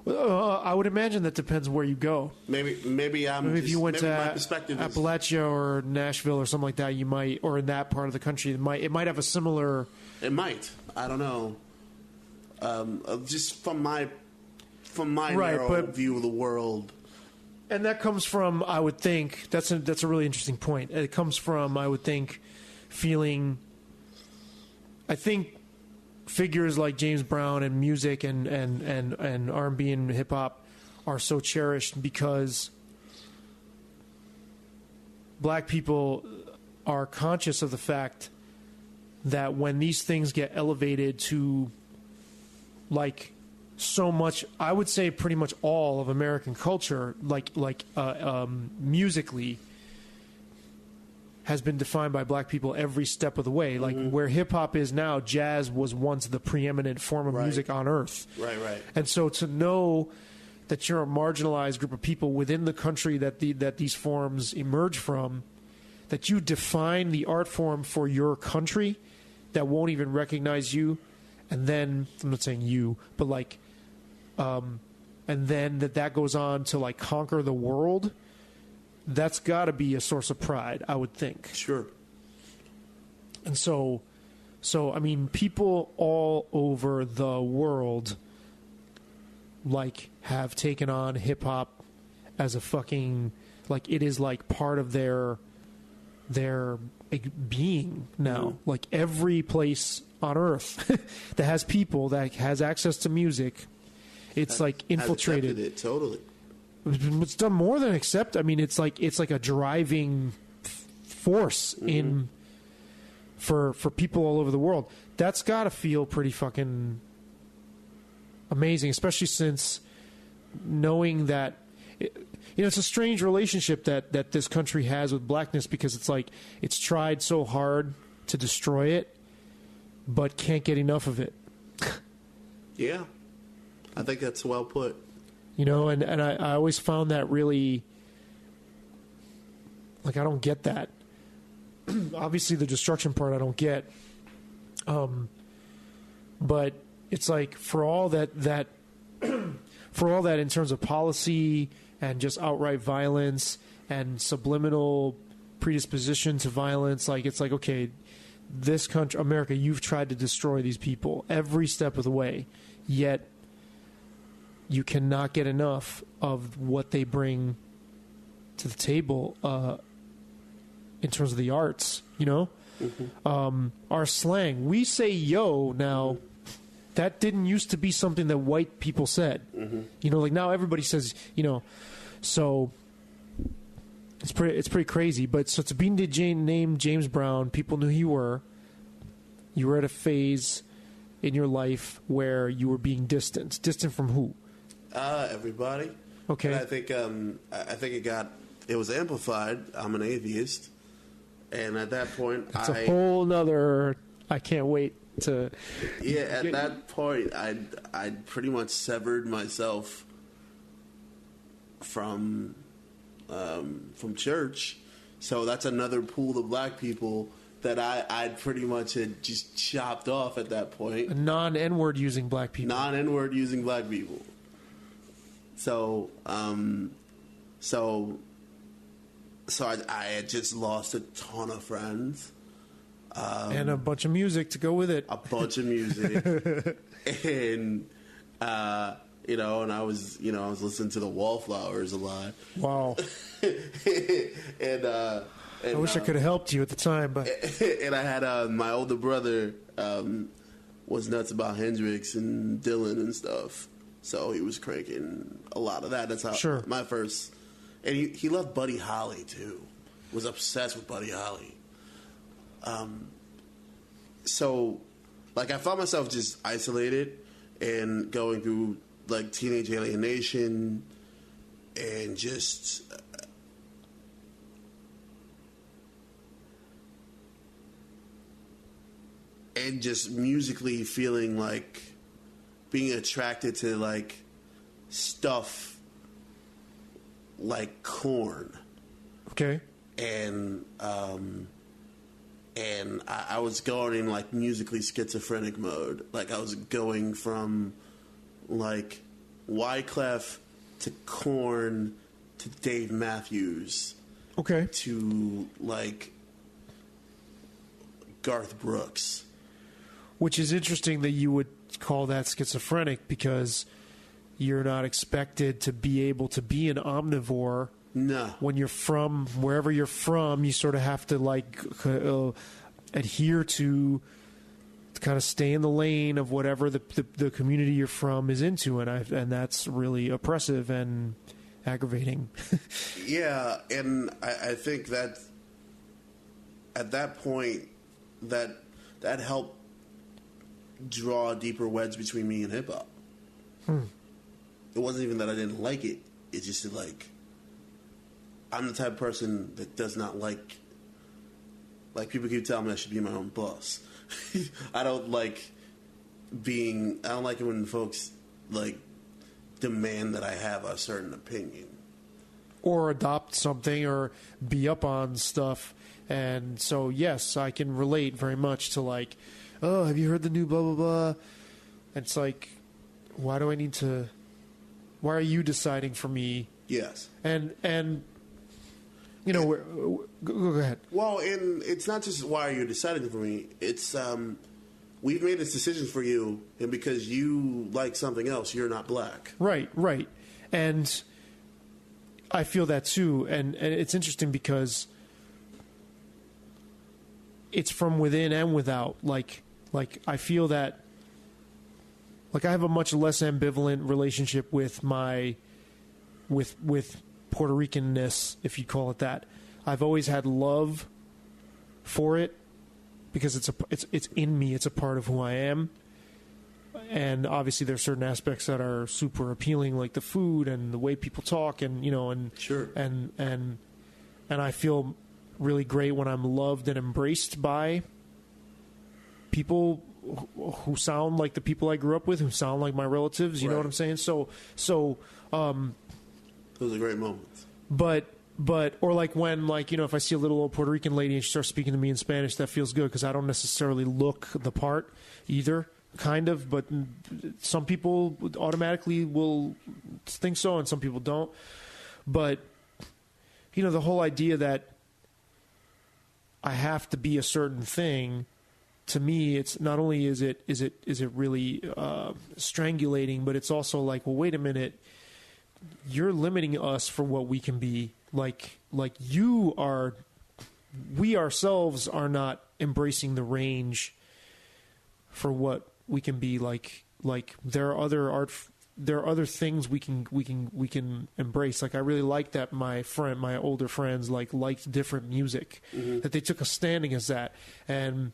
Well, I would imagine that depends where you go. Maybe if you went to my perspective is, Appalachia or Nashville or something like that, you might, or in that part of the country, it might have a similar. It might. I don't know. Just from my narrow view of the world. And that comes from, I would think, that's a really interesting point. It comes from, I would think, feeling. I think figures like James Brown and music and R&B and hip hop are so cherished because black people are conscious of the fact that when these things get elevated to like so much, I would say pretty much all of American culture, musically, has been defined by black people every step of the way. Like where hip hop is now, jazz was once the preeminent form of music on earth. Right. And so to know that you're a marginalized group of people within the country that these forms emerge from, that you define the art form for your country that won't even recognize you, and then I'm not saying you, but like, and then that goes on to like conquer the world. That's got to be a source of pride, I would think. Sure. And so I mean, people all over the world like have taken on hip hop as a fucking, like, it is like part of their being now. Like every place on earth that has people that has access to music, it's like infiltrated it totally. It's done more than accept. I mean, it's like a driving force in for people all over the world. That's got to feel pretty fucking amazing, especially since knowing that it's a strange relationship that this country has with blackness, because it's like it's tried so hard to destroy it, but can't get enough of it. Yeah, I think that's well put. And I always found that really, like, I don't get that. Obviously, the destruction part I don't get. But it's like for all that in terms of policy and just outright violence and subliminal predisposition to violence, like it's like, okay, this country, America, you've tried to destroy these people every step of the way, yet you cannot get enough of what they bring to the table in terms of the arts, Our slang. We say yo now. That didn't used to be something that white people said. Like now everybody says, so it's pretty crazy. But so to be named James Brown, people knew who you were. You were at a phase in your life where you were being distant? Distant from who? Everybody. Okay. And I think it was amplified. I'm an atheist, and at that point, It's a whole nother. I can't wait to. Yeah, at that point, I pretty much severed myself from church. So that's another pool of black people that I pretty much had just chopped off at that point. Non-N-word using black people. Non-N-word using black people. So I had just lost a ton of friends. And a bunch of music to go with it. A bunch of music. And, and I was listening to the Wallflowers a lot. Wow. and I wish I could have helped you at the time, but. And I had my older brother was nuts about Hendrix and Dylan and stuff. So he was cranking a lot of that. That's how my first. And he loved Buddy Holly, too. Was obsessed with Buddy Holly. So, like, I found myself just isolated and going through, like, teenage alienation and just. And just musically feeling like being attracted to, like, stuff like Korn. Okay. And I was going in, like, musically schizophrenic mode. Like, I was going from, like, Wyclef to Korn to Dave Matthews. Okay. To, like, Garth Brooks. Which is interesting that you would call that schizophrenic because you're not expected to be able to be an omnivore. No. When you're from wherever you're from, you sort of have to like adhere to kind of stay in the lane of whatever the community you're from is into, and that's really oppressive and aggravating. Yeah, and I think that at that point that helped draw a deeper wedge between me and hip hop. It wasn't even that I didn't like it. It's just that, like, I'm the type of person that does not like people keep telling me I should be my own boss. I don't like it when folks, like, demand that I have a certain opinion. Or adopt something or be up on stuff. And so, yes, I can relate very much to, like, oh, have you heard the new blah, blah, blah? And it's like, why do I need to... Why are you deciding for me? Yes. And you know, go ahead. Well, and it's not just why are you deciding for me. It's we've made this decision for you, and because you like something else, you're not black. Right. And I feel that too. And it's interesting because it's from within and without. Like I feel that. Like I have a much less ambivalent relationship with with Puerto Ricanness, if you call it that. I've always had love for it because it's in me. It's a part of who I am. And obviously there are certain aspects that are super appealing, like the food and the way people talk, and sure. And I feel really great when I'm loved and embraced by people who sound like the people I grew up with, who sound like my relatives. You know what I'm saying? So those are great moments. But or like when, like, if I see a little old Puerto Rican lady and she starts speaking to me in Spanish, that feels good because I don't necessarily look the part either, kind of. But some people automatically will think so, and some people don't. But the whole idea that I have to be a certain thing. To me, it's not only is it really strangulating, but it's also like, well, wait a minute, you're limiting us for what we can be. Like you are, we ourselves are not embracing the range for what we can be. Like there are other things we can embrace. Like I really like that my older friends liked different music, that they took a stand against that. And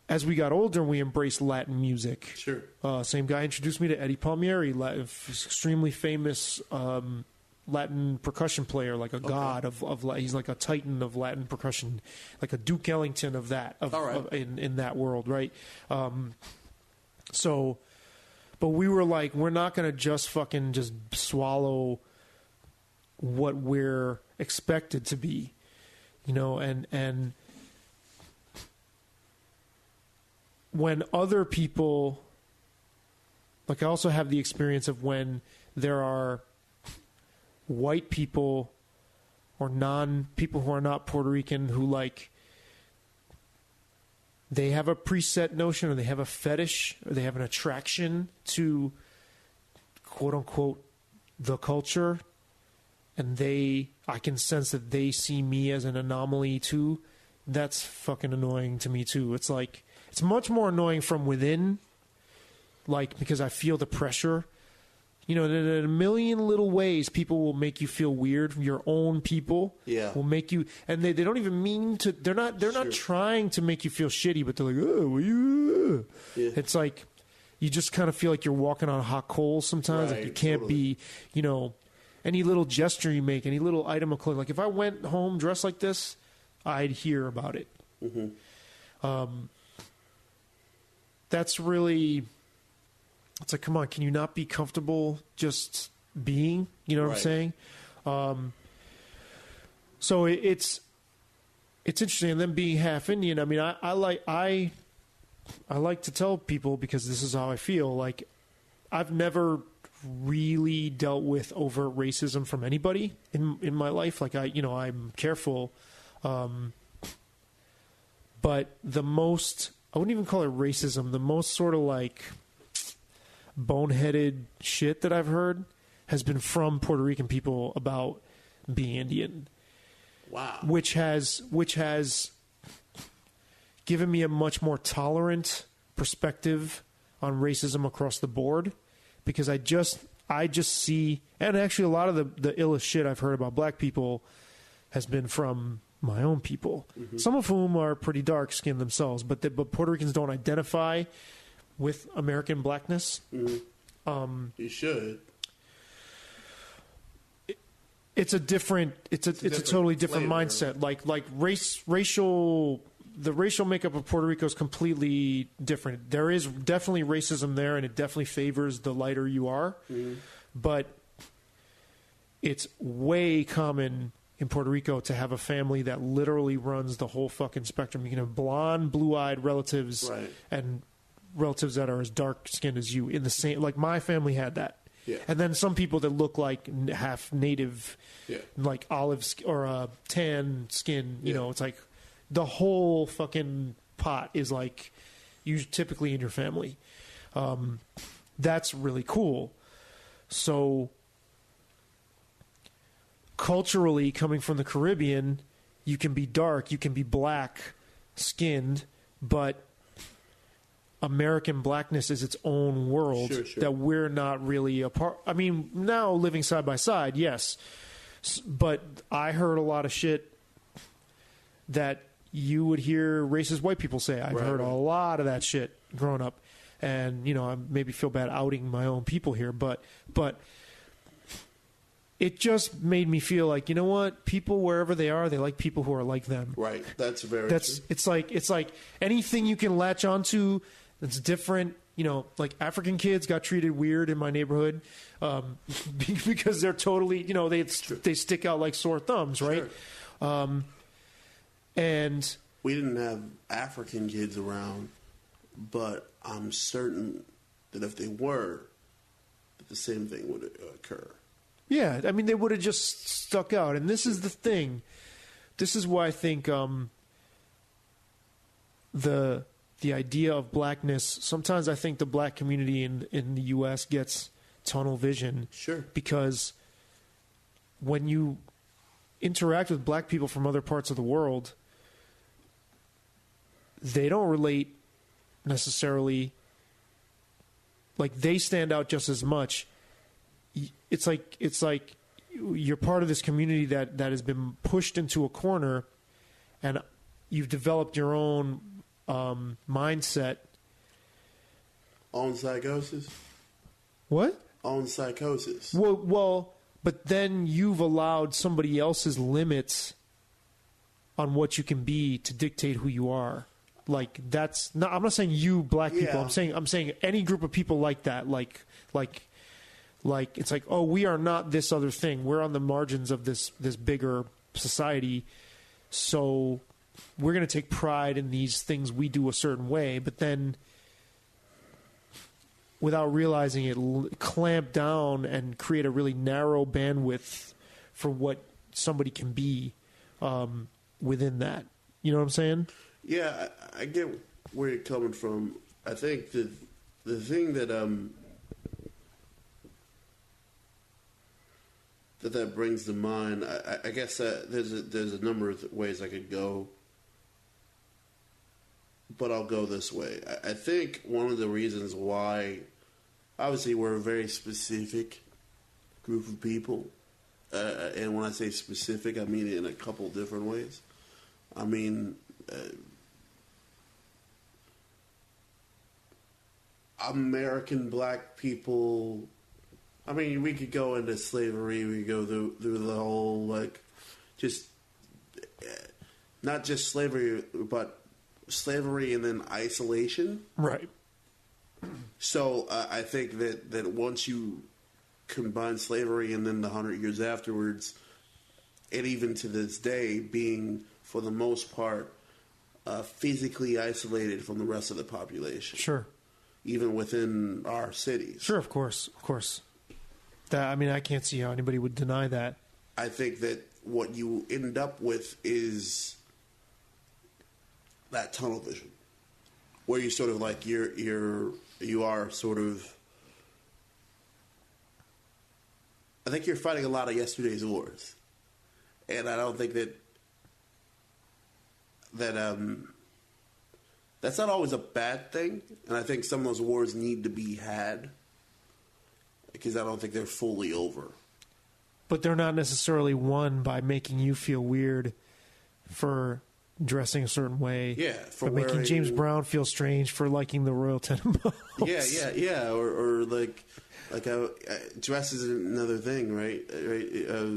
as we got older, we embraced Latin music. Sure. Same guy introduced me to Eddie Palmieri, extremely famous Latin percussion player, like a god of he's like a titan of Latin percussion, like a Duke Ellington of that in that world, right? But we were like, we're not gonna just fucking just swallow what we're expected to be, and when other people, like I also have the experience of when there are white people or people who are not Puerto Rican who like they have a preset notion or they have a fetish or they have an attraction to quote unquote the culture, and I can sense that they see me as an anomaly too. That's fucking annoying to me too. It's like it's much more annoying from within, like because I feel the pressure. In a million little ways, people will make you feel weird. Your own people will make you, and they don't even mean to. They're not trying to make you feel shitty, but they're like, oh, well, you. It's like you just kind of feel like you're walking on hot coals sometimes. Like you can't be, any little gesture you make, any little item of clothing. Like if I went home dressed like this, I'd hear about it. Mm-hmm. That's really. It's like, come on, can you not be comfortable just being? You know what I'm saying? So it's interesting. And then being half Indian, I mean, I like to tell people, because this is how I feel, like I've never really dealt with overt racism from anybody in my life. Like I'm careful. But the most, I wouldn't even call it racism, the most sort of like boneheaded shit that I've heard has been from Puerto Rican people about being Indian. Wow. Which has given me a much more tolerant perspective on racism across the board, because I just see, and actually a lot of the illest shit I've heard about black people has been from my own people. Mm-hmm. Some of whom are pretty dark skinned themselves, but Puerto Ricans don't identify with American blackness. Mm-hmm. You should. It's a totally different mindset. Like the racial makeup of Puerto Rico is completely different. There is definitely racism there, and it definitely favors the lighter you are. Mm-hmm. But it's way common in Puerto Rico to have a family that literally runs the whole fucking spectrum. You can have blonde, blue-eyed relatives and relatives that are as dark-skinned as you in the same, like my family had that. Yeah. And then some people that look like half native, like olive or tan skin, you know, it's like the whole fucking pot is like you typically in your family. That's really cool. So culturally, coming from the Caribbean, you can be dark, you can be black skinned, but American blackness is its own world that we're not really a part. I mean, now living side by side, yes, but I heard a lot of shit that you would hear racist white people say. I've heard a lot of that shit growing up, and you know, I maybe feel bad outing my own people here, but it just made me feel like, you know what, people wherever they are, they like people who are like them. Right. That's very true. It's like anything you can latch onto that's different. You know, like African kids got treated weird in my neighborhood because they're totally, you know, they stick out like sore thumbs, right? Sure. And we didn't have African kids around, but I'm certain that if they were, that the same thing would occur. Yeah, I mean, they would have just stuck out. And this is the thing. This is why I think the idea of blackness, sometimes I think the black community in the U.S. gets tunnel vision. Sure. Because when you interact with black people from other parts of the world, they don't relate necessarily, like they stand out just as much. It's like you're part of this community that has been pushed into a corner, and you've developed your own mindset. Own psychosis? What? Own psychosis. Well, but then you've allowed somebody else's limits on what you can be to dictate who you are. Like that's not. I'm not saying you black people. Yeah. I'm saying any group of people like that. Like it's like, oh, we are not this other thing. We're on the margins of this bigger society. So we're going to take pride in these things we do a certain way, but then without realizing it, clamp down and create a really narrow bandwidth for what somebody can be within that. You know what I'm saying? Yeah, I get where you're coming from. I think that the thing that that brings to mind, I guess there's a number of ways I could go, but I'll go this way. I think one of the reasons why, obviously, we're a very specific group of people, and when I say specific, I mean it in a couple different ways. I mean, American black people. I mean, we could go into slavery. We could go through the whole, like, just not just slavery, but slavery and then isolation. Right. So I think that once you combine slavery and then the 100 years afterwards, and even to this day, being for the most part physically isolated from the rest of the population. Sure. Even within our cities. Sure, of course. That, I mean, I can't see how anybody would deny that. I think that what you end up with is that tunnel vision, where you sort of like you are sort of. I think you're fighting a lot of yesterday's wars, and I don't think that that's not always a bad thing. And I think some of those wars need to be had, because I don't think they're fully over. But they're not necessarily won by making you feel weird for dressing a certain way. Yeah, for making wearing, James Brown feel strange for liking the Royal Tenenbaums. Yeah. Or like dress is another thing, right?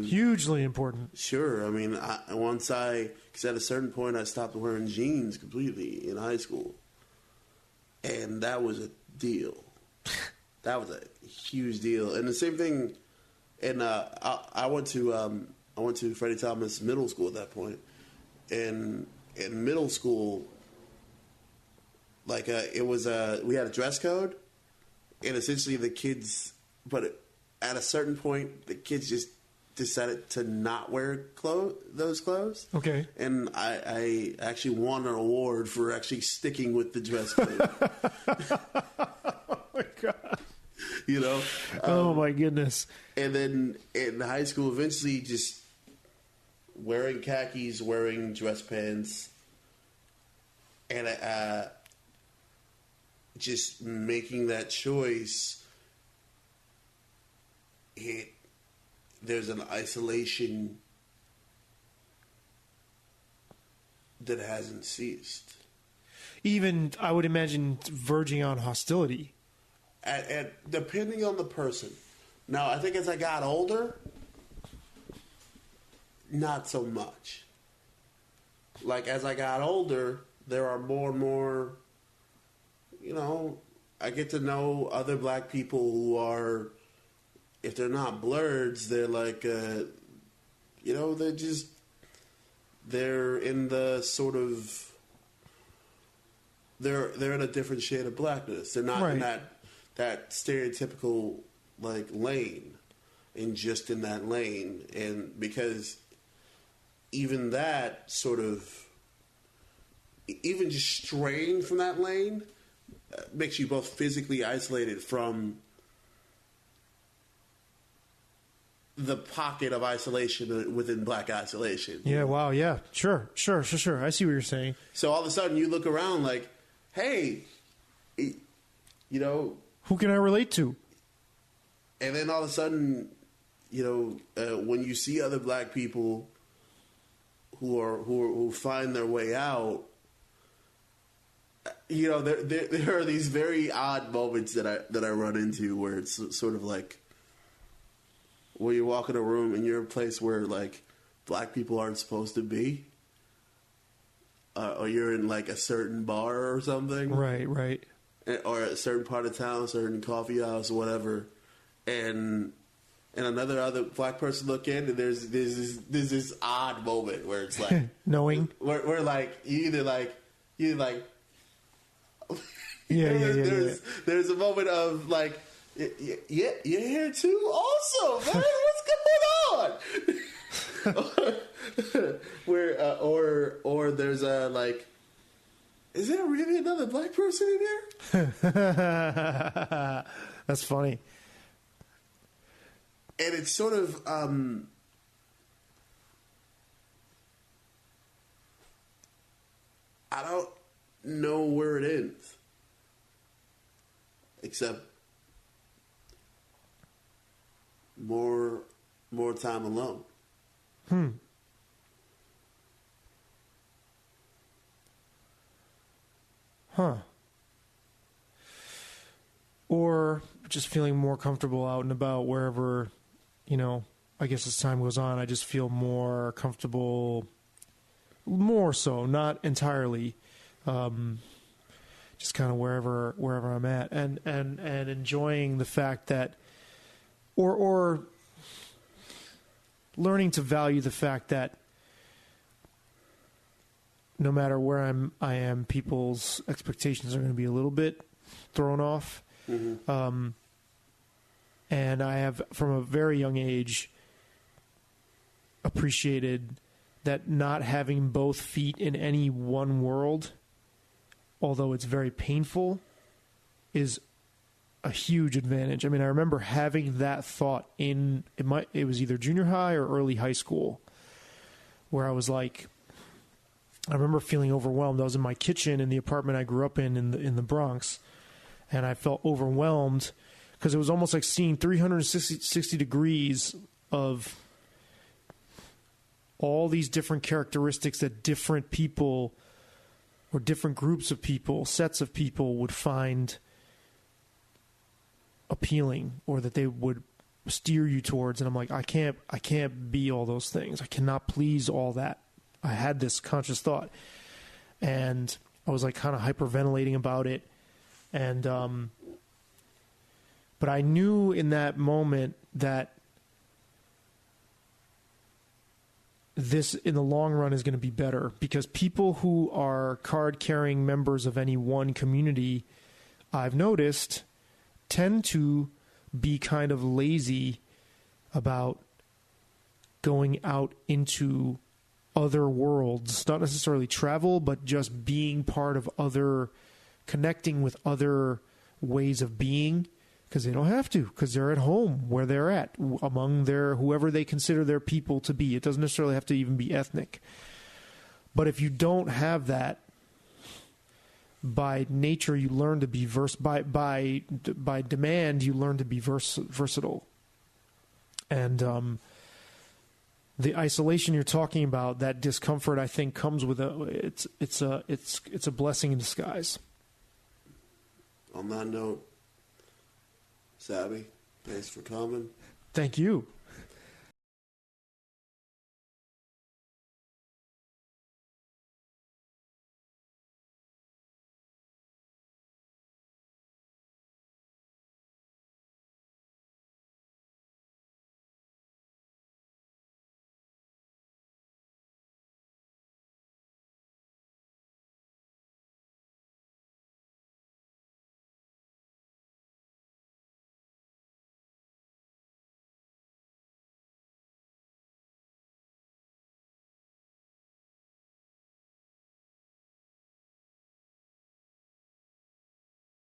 Hugely important. Sure. I mean, because at a certain point I stopped wearing jeans completely in high school, and that was a deal. That was a huge deal. And the same thing. And I went to Freddie Thomas Middle School at that point, and in middle school, like it was we had a dress code, and essentially the kids, but at a certain point, the kids just decided to not wear those clothes. Okay. And I actually won an award for actually sticking with the dress code. Oh my God. You know? Oh my goodness. And then in high school, eventually just wearing khakis, wearing dress pants, and just making that choice, there's an isolation that hasn't ceased. Even, I would imagine, verging on hostility. And depending on the person. Now, I think as I got older, not so much. Like, as I got older, there are more and more, you know, I get to know other black people who are, if they're not blurs, they're like, you know, they're in the sort of, they're in a different shade of blackness. They're not in that stereotypical, like, lane, and just in that lane. And because even that sort of, even just straying from that lane makes you both physically isolated from the pocket of isolation within black isolation. Yeah, wow, yeah. Sure. I see what you're saying. So all of a sudden you look around like, hey, you know, who can I relate to? And then all of a sudden, you know, when you see other black people who find their way out, you know, there are these very odd moments that I run into where it's sort of like when you walk in a room and you're in a place where like black people aren't supposed to be, or you're in like a certain bar or something, Right. or a certain part of town, a certain coffee house or whatever, and another other black person look in, and there's this odd moment where it's like knowing where like you either like yeah. There's a moment of like, yeah, you're here too, also, man. What's going on? Where or there's a like, is there really another black person in here? That's funny. And it's sort of I don't know where it ends, except more time alone. Huh. Or just feeling more comfortable out and about wherever, you know, I guess as time goes on, I just feel more comfortable, more so, not entirely, just kind of wherever I'm at, and enjoying the fact that, or learning to value the fact that no matter where I am, people's expectations are going to be a little bit thrown off. Mm-hmm. And I have, from a very young age, appreciated that not having both feet in any one world, although it's very painful, is a huge advantage. I mean, I remember having that thought it was either junior high or early high school, where I was like, I remember feeling overwhelmed. I was in my kitchen in the apartment I grew up in the Bronx, and I felt overwhelmed because it was almost like seeing 360 degrees of all these different characteristics that different people or different groups of people, sets of people would find appealing, or that they would steer you towards. And I'm like, I can't be all those things. I cannot please all that. I had this conscious thought, and I was like kind of hyperventilating about it. And, but I knew in that moment that this in the long run is going to be better, because people who are card-carrying members of any one community, I've noticed, tend to be kind of lazy about going out into other worlds, not necessarily travel, but just being part of connecting with other ways of being, because they don't have to, because they're at home where they're at, among whoever they consider their people to be. It doesn't necessarily have to even be ethnic. But if you don't have that, by nature you learn to be by demand you learn to be versatile. And the isolation you're talking about, that discomfort, I think comes with it's a blessing in disguise. On that note, Saby, thanks for coming. Thank you.